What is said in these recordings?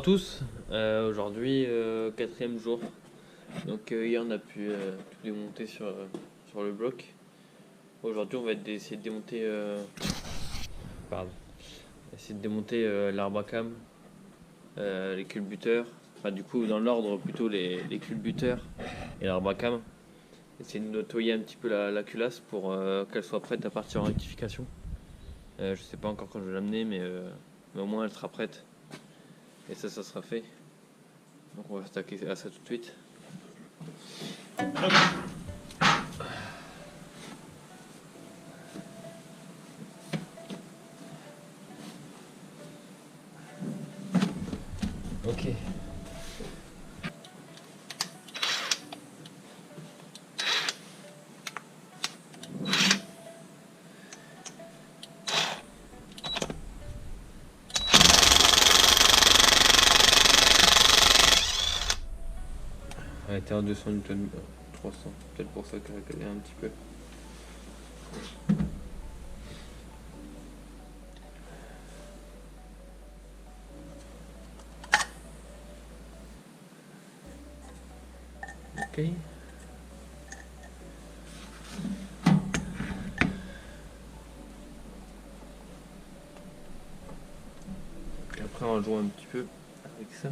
tous. Aujourd'hui, quatrième jour. Donc hier on a pu tout démonter sur le bloc. Aujourd'hui on va essayer de démonter, pardon, essayer de démonter l'arbre à cam, les culbuteurs. Enfin du coup dans l'ordre plutôt les culbuteurs et l'arbre à cam. Essayer de nettoyer un petit peu la culasse pour qu'elle soit prête à partir en rectification. Je sais pas encore quand je vais l'amener mais au moins elle sera prête. Et ça sera fait. Donc on va s'attaquer à ça tout de suite. Ok. Elle était en 200 Newton, 300. Peut-être pour ça qu'elle a calé un petit peu. Ok. Et après on joue un petit peu avec ça.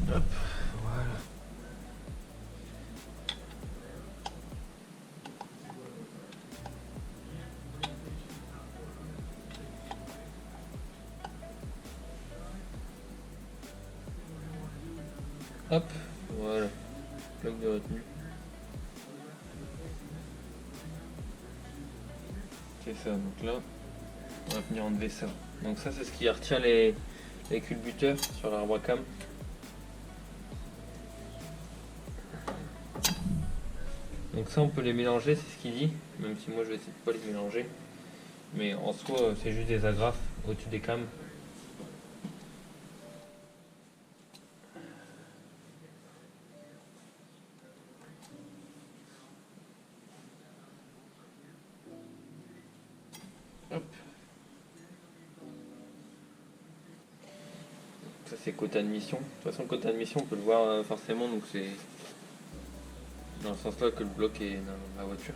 Hop, voilà. Hop, voilà. Bloc de retenue. C'est ça, donc là, on va venir enlever ça. Donc ça c'est ce qui retient les culbuteurs sur l'arbre à cam. Donc ça on peut les mélanger, c'est ce qu'il dit, même si moi je vais essayer de pas les mélanger. Mais en soi c'est juste des agrafes au-dessus des cams. Hop. Ça c'est côté admission. De toute façon côté admission on peut le voir forcément, donc c'est dans ce sens là que le bloc est dans la voiture.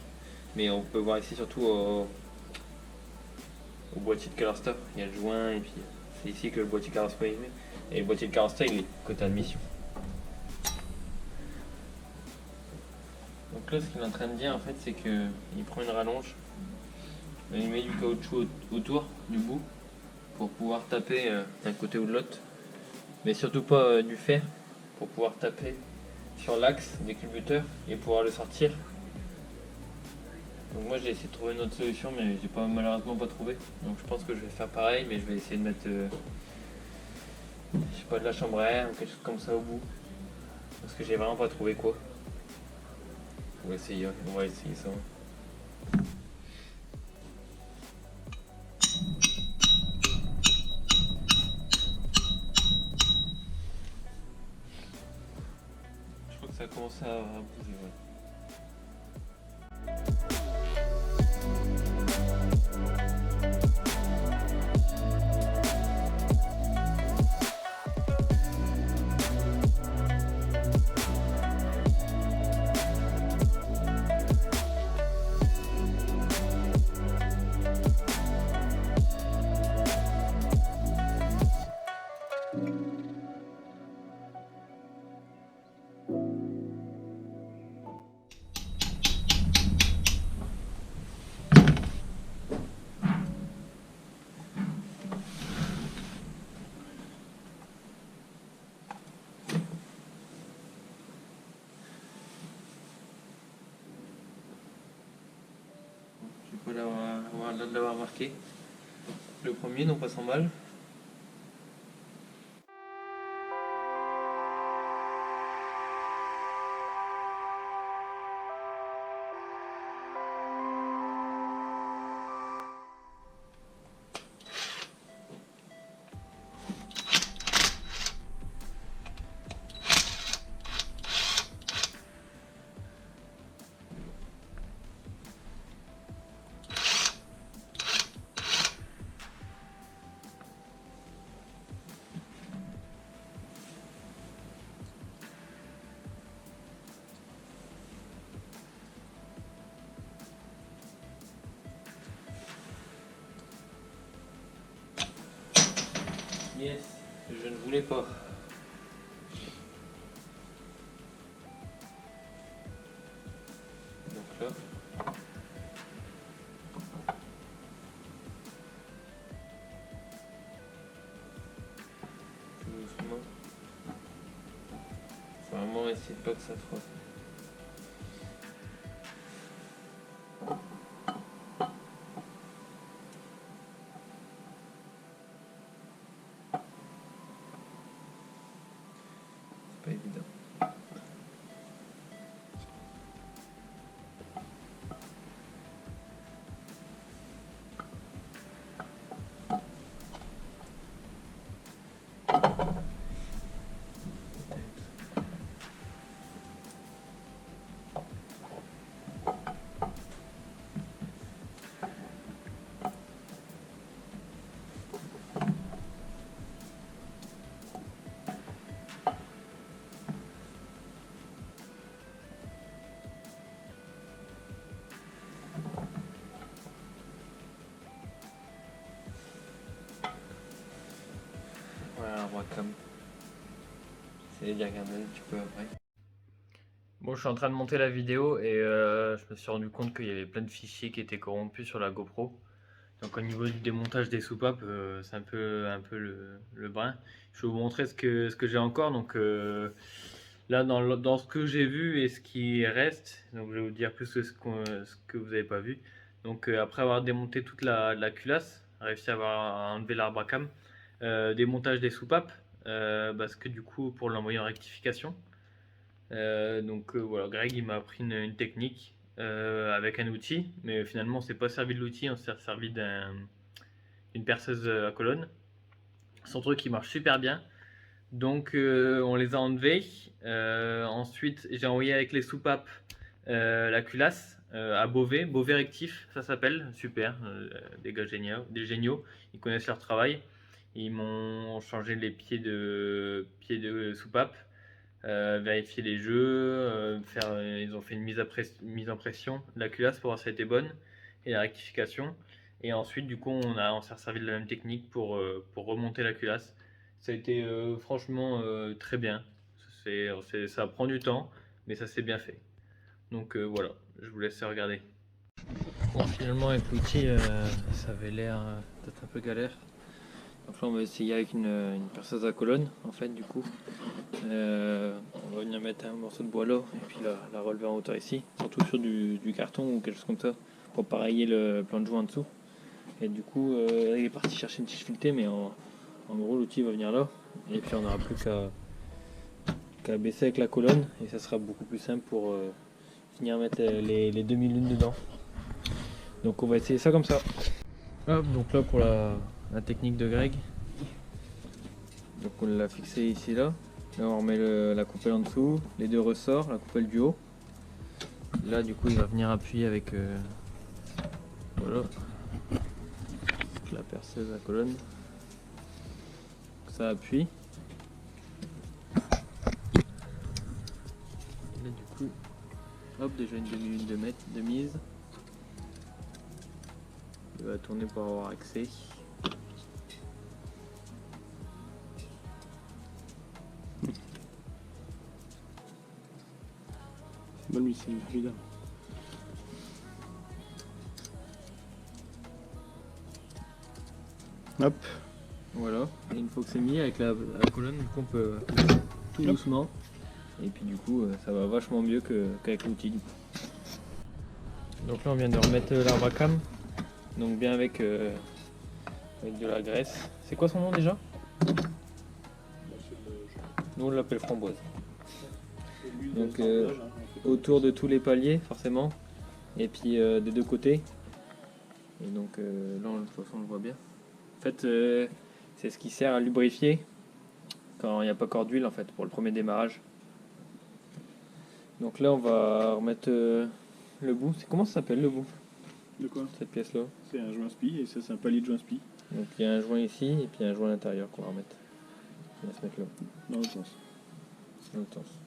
Mais on peut voir ici surtout au boîtier de Colorstar. Il y a le joint et puis c'est ici que le boîtier Colorstar est mis. Et le boîtier de Colorstar il est côté admission. Donc là ce qu'il est en train de dire en fait c'est qu'il prend une rallonge, il met du caoutchouc autour du bout pour pouvoir taper d'un côté ou de l'autre. Mais surtout pas du fer pour pouvoir taper sur l'axe des culbuteurs et pouvoir le sortir. Donc moi j'ai essayé de trouver une autre solution mais j'ai malheureusement pas trouvé. Donc je pense que je vais faire pareil, mais je vais essayer de mettre je sais pas, de la chambre à air ou quelque chose comme ça au bout. Parce que j'ai vraiment pas trouvé quoi. On va essayer ça. Je crois que ça commence à bouger, ouais. Je peux l'avoir marqué. Le premier, non pas sans mal. Yes, je ne voulais pas. Donc là. Tout doucement. Faut vraiment essayer de pas que ça frotte. C'est pas évident. Voilà, moi comme. C'est bien quand même, tu peux après. Bon, je suis en train de monter la vidéo et je me suis rendu compte qu'il y avait plein de fichiers qui étaient corrompus sur la GoPro. Donc au niveau du démontage des soupapes, c'est un peu le brin. Je vais vous montrer ce que j'ai encore. Donc là, dans ce que j'ai vu et ce qui reste, donc je vais vous dire plus ce que vous n'avez pas vu. Donc après avoir démonté toute la culasse, réussi à enlever l'arbre à cam, démontage des soupapes, parce que du coup pour l'envoyer en rectification. Donc voilà, Greg il m'a appris une technique avec un outil, mais finalement on s'est pas servi de l'outil, on s'est servi d'une perceuse à colonne. Son truc il marche super bien, donc on les a enlevés. Ensuite j'ai envoyé avec les soupapes la culasse à Beauvais Rectif, ça s'appelle, super, des gars géniaux, ils connaissent leur travail. Ils m'ont changé les pieds de soupape, vérifier les jeux, ils ont fait une mise en pression de la culasse pour voir si elle était bonne et la rectification. Et ensuite, du coup, on s'est servi de la même technique pour remonter la culasse. Ça a été franchement très bien. Ça prend du temps, mais ça s'est bien fait. Donc voilà, je vous laisse regarder. Bon, finalement, avec l'outil, ça avait l'air peut-être un peu galère. Donc là, on va essayer avec une perceuse à colonne, en fait, du coup. On va venir mettre un morceau de bois là et puis la relever en hauteur ici, surtout sur du carton ou quelque chose comme ça, pour pareiller le plan de joint en dessous. Et du coup, il est parti chercher une tige filetée, mais en gros, l'outil va venir là. Et puis on n'aura plus qu'à baisser avec la colonne et ça sera beaucoup plus simple pour finir à mettre les demi-lunes dedans. Donc on va essayer ça comme ça. Hop, donc là pour la technique de Greg. Donc on l'a fixé ici là. Là on remet la coupelle en dessous, les deux ressorts, la coupelle du haut. Là du coup il va venir appuyer avec voilà, la perceuse à colonne. Ça appuie. Et là du coup, hop, déjà une demi-lune de mise. Il va tourner pour avoir accès. Bonne mise, évidemment. Hop. Voilà, et une fois que c'est mis avec la colonne, on peut tout doucement. Et puis du coup, ça va vachement mieux qu'avec l'outil. Donc là, on vient de remettre l'arbre à cam. Donc bien avec de la graisse. C'est quoi son nom déjà? Nous on l'appelle framboise. Donc autour de tous les paliers forcément. Et puis des deux côtés. Et donc là de toute façon on le voit bien. En fait c'est ce qui sert à lubrifier quand il n'y a pas encore d'huile en fait pour le premier démarrage. Donc là on va remettre le bout. Comment ça s'appelle le bout? De quoi? Cette pièce là. C'est un joint spi et ça c'est un palier de joint spi. Donc il y a un joint ici et puis un joint à l'intérieur qu'on va remettre. On va se mettre là. Dans l'autre sens. Dans l'autre sens.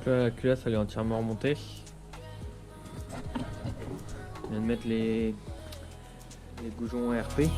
là, la culasse elle est entièrement remontée. On vient de mettre les goujons RP.